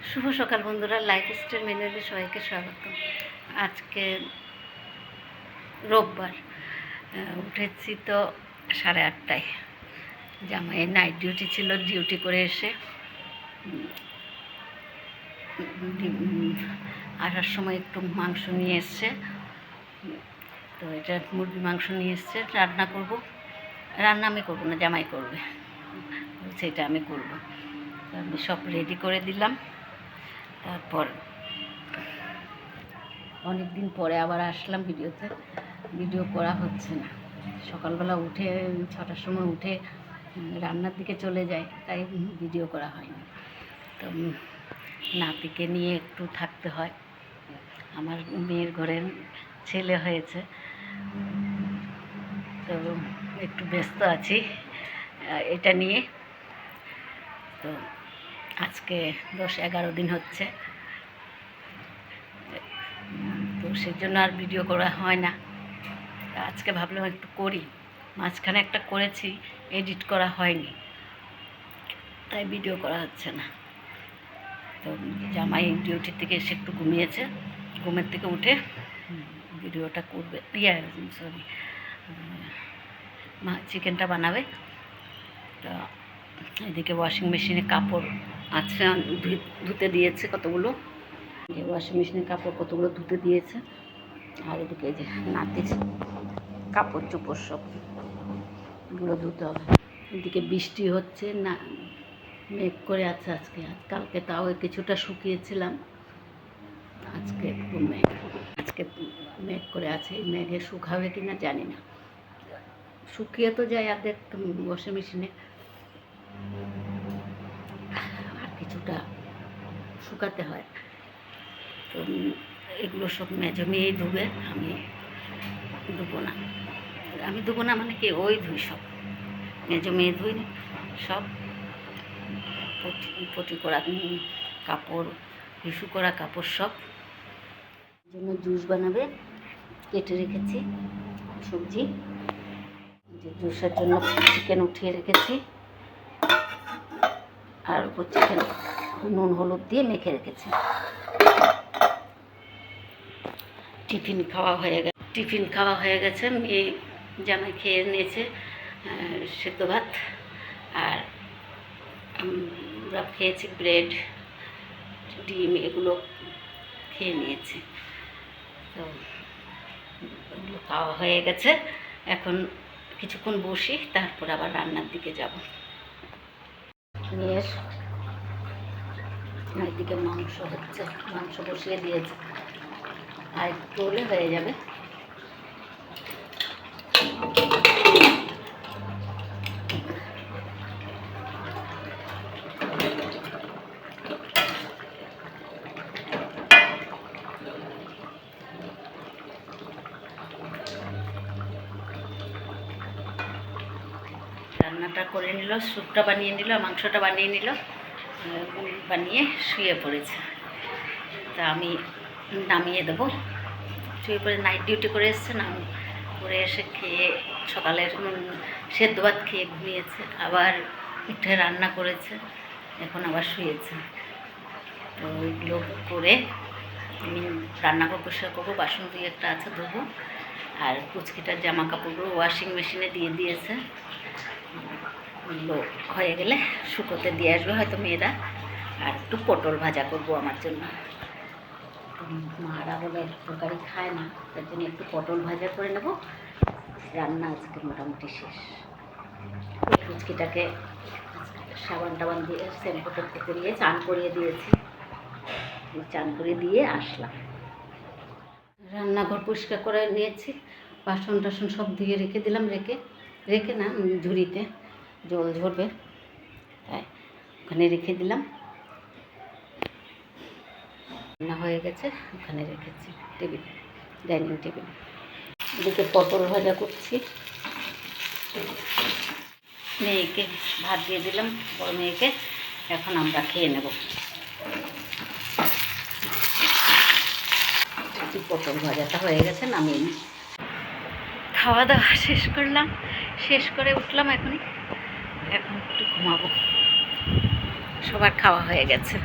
শুভ সকাল বন্ধুরা, লাইফস্টাইল মেনুতে সবাইকে স্বাগত। আজকে রোববার, উঠেছি তো 8:30টায়। জামাইয়ের নাইট ডিউটি ছিল, ডিউটি করে এসে আসার সময় একটু মাংস নিয়ে এসছে। তো এটা মুরগি মাংস নিয়ে এসছে, রান্না করব। রান্না আমি করবো না, জামাই করবে, সেটা আমি করব। তো আমি সব রেডি করে দিলাম। তারপর অনেক দিন পরে আবার আসলাম ভিডিও করা হচ্ছে না। সকালবেলা উঠে 6টার সময় উঠে রান্নার দিকে চলে যায়, তাই ভিডিও করা হয়নি। তো নাতিকে নিয়ে একটু থাকতে হয়। আমার মেয়ের ঘরের ছেলে হয়েছে, তো একটু ব্যস্ত আছি এটা নিয়ে। তো আজকে 10-11 দিন হচ্ছে, তো সেজন্য আর ভিডিও করা হয় না। আজকে ভাবলাম একটু করি। মাঝখানে একটা করেছি, এডিট করা হয়নি, তাই ভিডিও করা হচ্ছে না। তো জামাই ডিউটি থেকে এসে একটু ঘুমিয়েছে, ঘুমের থেকে উঠে ভিডিওটা করবে। সরি, চিকেনটা বানাবে। তো এদিকে ওয়াশিং মেশিনে কাপড় আছে, ধুতে দিয়েছে কতগুলো, যে ওয়াশিং মেশিনে কাপড় কতগুলো ধুতে দিয়েছে। আর এদিকে যে নাতির কাপড় চোপড় সবগুলো ধুতে হবে। এদিকে বৃষ্টি হচ্ছে না, মেঘ করে আছে আজকে। কালকে তাও কিছুটা শুকিয়েছিলাম, আজকে একটু আজকে মেঘ করে আছে। এই মেঘে শুকাবে কিনা জানি না। শুকিয়ে তো যায় আধেক ওয়াশিং মেশিনে, আর কিছুটা শুকাতে হয়। তো এগুলো সব মেজো মেয়েই ধুবে, আমি ধুবো না মানে কি, ওই ধুই সব, মেজো মেয়ে ধুই সব। পটি করা কাপড়, টিস্যু করা কাপড় সব। জন্য জুস বানাবে, কেটে রেখেছি সবজি। যে জুসের জন্য চিকেন উঠিয়ে রেখেছি, আর উপর চিকেন নুন হলুদ দিয়ে মেখে রেখেছি। টিফিন খাওয়া হয়ে গেছে। মেয়ে জামাই খেয়ে নিয়েছে সেদ্ধ ভাত, আর আমরা খেয়েছি ব্রেড, ডিম, এগুলো খেয়ে নিয়েছি। তো এগুলো খাওয়া হয়ে গেছে। এখন কিছুক্ষণ বসি, তারপর আবার রান্নার দিকে যাব। নিয়ে এদিকে মাংস হচ্ছে, মাংস বসিয়ে দিয়েছে, আর একটু হলে হয়ে যাবে। রান্নাটা করে নিল, স্যুপটা বানিয়ে নিল, মাংসটা বানিয়ে নিল, বানিয়ে শুয়ে পড়েছে। তা আমি নামিয়ে দেবো। শুয়ে পড়ে নাইট ডিউটি করে এসছে, করে এসে খেয়ে সকালের সেদ্ধ ভাত খেয়ে ঘুমিয়েছে, আবার উঠে রান্না করেছে, এখন আবার শুয়েছে। তো ওইগুলো করে আমি রান্নাঘর পরিষ্কার করবো, বাসন দিয়ে একটা আছে ধোবো, আর কুচকিটার জামা কাপড়গুলো ওয়াশিং মেশিনে দিয়ে দিয়েছে। হয়ে গেলে শুকোতে দিয়ে আসবে হয়তো মেয়েরা। আর একটু পটল ভাজা করবো আমার জন্য। মারা বলে তরকারি খায় না, তার জন্য একটু পটল ভাজা করে নেব। রান্না আজকে মোটামুটি শেষ। কুচকিটাকে সাবান টাবান দিয়ে শ্যাম্পু ট্যাম্পু করিয়ে চান করিয়ে দিয়েছি, চান করে দিয়ে আসলাম। রান্নাঘর পরিষ্কার করে নিয়েছি, বাসন টাসন সব ধুয়ে রেখে দিলাম। রেখে না, ঝুড়িতে জল ঝরবে, তাই ওখানে রেখে দিলাম। রান্না হয়ে গেছে, ওখানে রেখেছি ডাইনিং টেবিল। এদিকে পটল ভাজা করছি, মেয়েকে ভাত দিয়ে দিলাম, বড় মেয়েকে। এখন আমরা খেয়ে নেব। পটল ভাজাটা হয়ে গেছে, নামিয়ে নিই। খাওয়া দাওয়া শেষ করলাম, শেষ করে উঠলাম এখন একটু ঘুমাবো। সবার খাওয়া হয়ে গেছে।